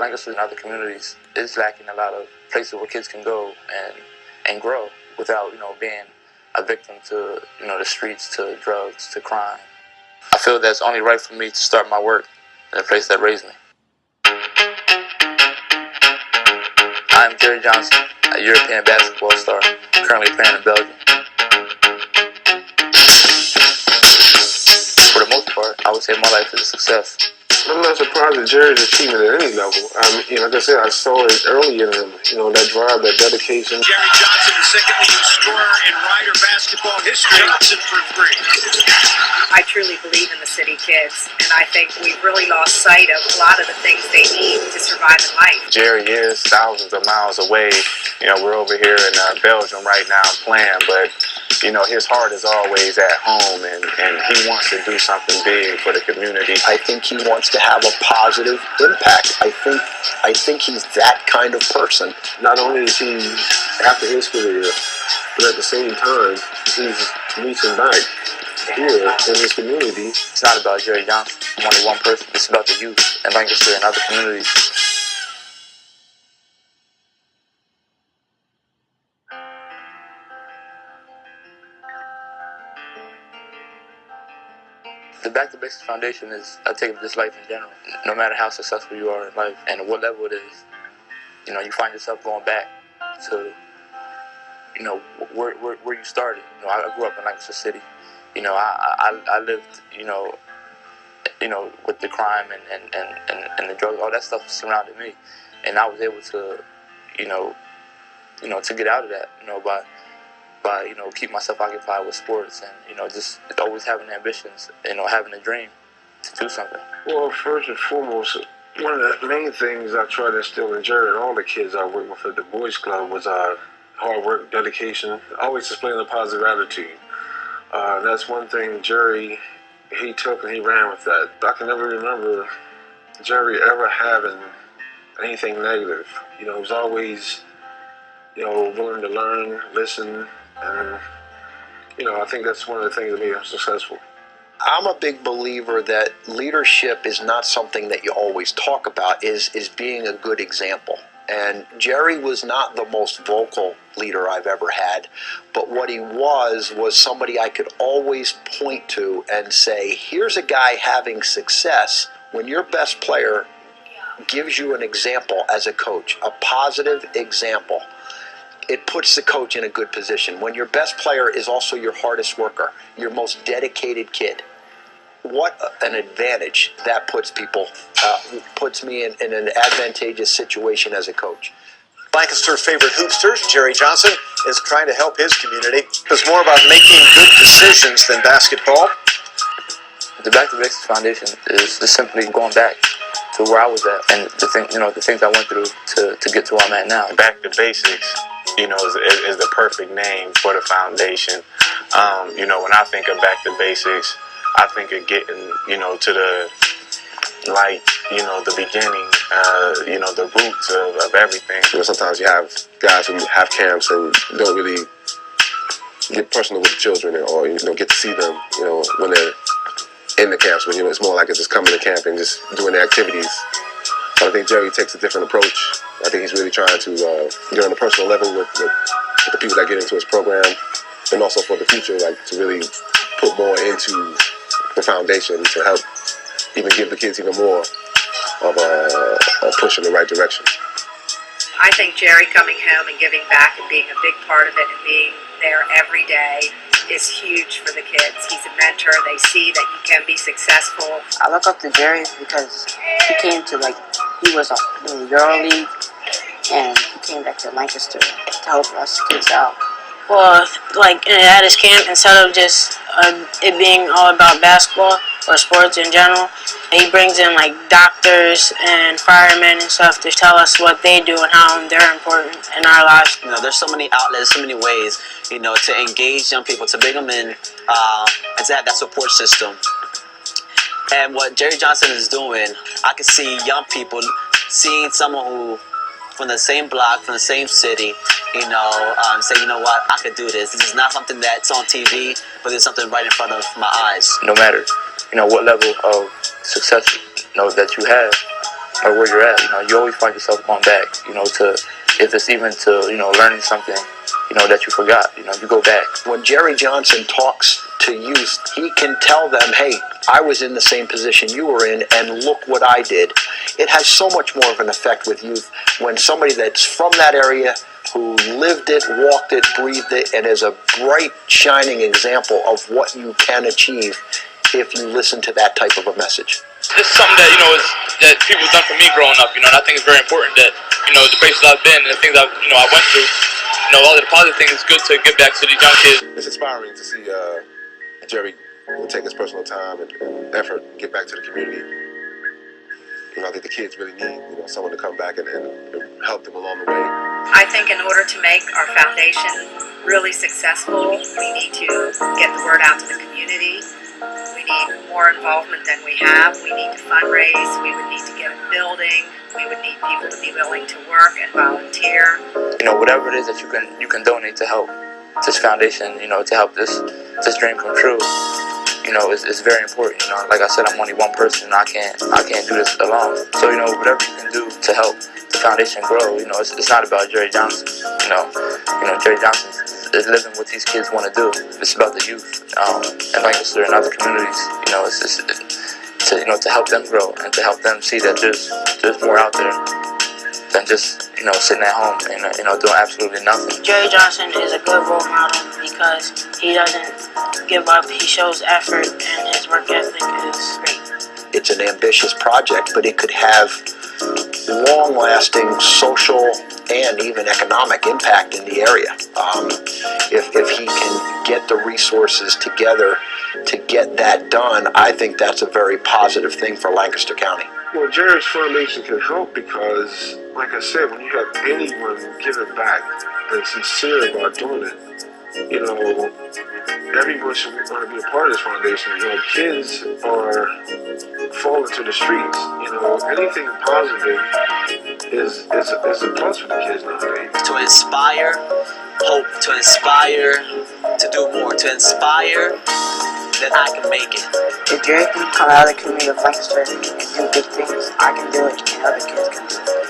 Lancaster and other communities is lacking a lot of places where kids can go and grow without, being a victim to, the streets, to drugs, to crime. I feel that it's only right for me to start my work in a place that raised me. I'm Jerry Johnson, a European basketball star, currently playing in Belgium. For the most part, I would say my life is a success. I'm not surprised at Jerry's achievement at any level. Like I said, I saw it early in him. That drive, that dedication. Jerry Johnson, the second leading scorer in Rider basketball history. Johnson for three. I truly believe in the city kids, and I think we've really lost sight of a lot of the things they need to survive in life. Jerry is thousands of miles away. We're over here in Belgium right now playing, but his heart is always at home, and he wants to do something big for the community. I think he wants to have a positive impact. I think he's that kind of person. Not only is he after his career, but at the same time, he's reaching back here in his community. It's not about Jerry Johnson. I'm only one person. It's about the youth in Lancaster and other communities. The Back to Basics Foundation is a take of this life in general. No matter how successful you are in life and what level it is, you find yourself going back to, where you started. I grew up in Lancaster City. I lived, with the crime and the drugs, all that stuff surrounded me, and I was able to, to get out of that, by keep myself occupied with sports and just always having ambitions, having a dream to do something. Well, first and foremost, one of the main things I try to instill in Jerry and all the kids I work with at the Boys Club was hard work, dedication, always displaying a positive attitude. That's one thing Jerry, he took and he ran with that. I can never remember Jerry ever having anything negative. He was always, willing to learn, listen, and, I think that's one of the things that made him successful. I'm a big believer that leadership is not something that you always talk about, is being a good example. And Jerry was not the most vocal leader I've ever had, but what he was somebody I could always point to and say, here's a guy having success. When your best player gives you an example as a coach, a positive example, it puts the coach in a good position. When your best player is also your hardest worker, your most dedicated kid, what an advantage that puts people, puts me in an advantageous situation as a coach. Lancaster's favorite hoopster, Jerry Johnson, is trying to help his community. It's more about making good decisions than basketball. The Back to Basics Foundation is simply going back to where I was at and the things I went through to get to where I'm at now. Back to Basics, is the perfect name for the foundation. When I think of Back to Basics, I think of getting, to the, the beginning, the roots of everything. Sometimes you have guys who have camps and don't really get personal with the children or, get to see them, when they're in the camps. But, it's more like it's just coming to camp and just doing the activities. But I think Jerry takes a different approach. I think he's really trying to get on a personal level with the people that get into his program, and also for the future, to really put more into the foundation to help even give the kids even more of a push in the right direction. I think Jerry coming home and giving back and being a big part of it and being there every day is huge for the kids. He's a mentor. They see that you can be successful. I look up to Jerry because he came to, he was in EuroLeague, and he came back to Lancaster to help us kids out. Well, at his camp, instead of just it being all about basketball or sports in general, he brings in doctors and firemen and stuff to tell us what they do and how they're important in our lives. There's so many outlets, so many ways, to engage young people, to bring them in, and to have that support system. And what Jerry Johnson is doing, I can see young people seeing someone who, from the same block, from the same city, say, what, I could do this. This is not something that's on TV, but it's something right in front of my eyes. No matter, what level of success, that you have, or where you're at, you always find yourself going back, to, if it's even to, learning something, that you forgot, you go back. When Jerry Johnson talks to youth, he can tell them, hey, I was in the same position you were in, and look what I did. It has so much more of an effect with youth when somebody that's from that area, who lived it, walked it, breathed it, and is a bright, shining example of what you can achieve if you listen to that type of a message. This is something that, that people have done for me growing up, and I think it's very important that, the places I've been and the things I went through, all the positive things, it's good to give back to these young kids. It's inspiring to see Jerry take his personal time and effort and give back to the community. I think the kids really need, someone to come back and help them along the way. I think in order to make our foundation really successful, we need to get the word out to the community. We need more involvement than we have. We need to fundraise. We would need to get a building. We would need people to be willing to work and volunteer. Whatever it is that you can donate to help this foundation, to help this dream come true. It's very important. Like I said, I'm only one person. I can't do this alone. So whatever you can do to help the foundation grow. It's not about Jerry Johnson. Jerry Johnson is living what these kids want to do. It's about the youth in Lancaster and other communities. To help them grow and to help them see that there's more out there than just sitting at home and doing absolutely nothing. Jerry Johnson is a good role model because he doesn't give up. He shows effort, and his work ethic is great. It's an ambitious project, but it could have long-lasting social and even economic impact in the area. If he can get the resources together to get that done, I think that's a very positive thing for Lancaster County. Well, Jerry's Foundation can help because, like I said, when you have anyone giving back and sincere about doing it, everyone should want to be a part of this foundation. Kids are falling to the streets. Anything positive is a plus for the kids nowadays. To inspire hope, to inspire to do more, to inspire that I can make it. If Jerry can come out of the community of Lancaster and do big things, I can do it, and other kids can do it.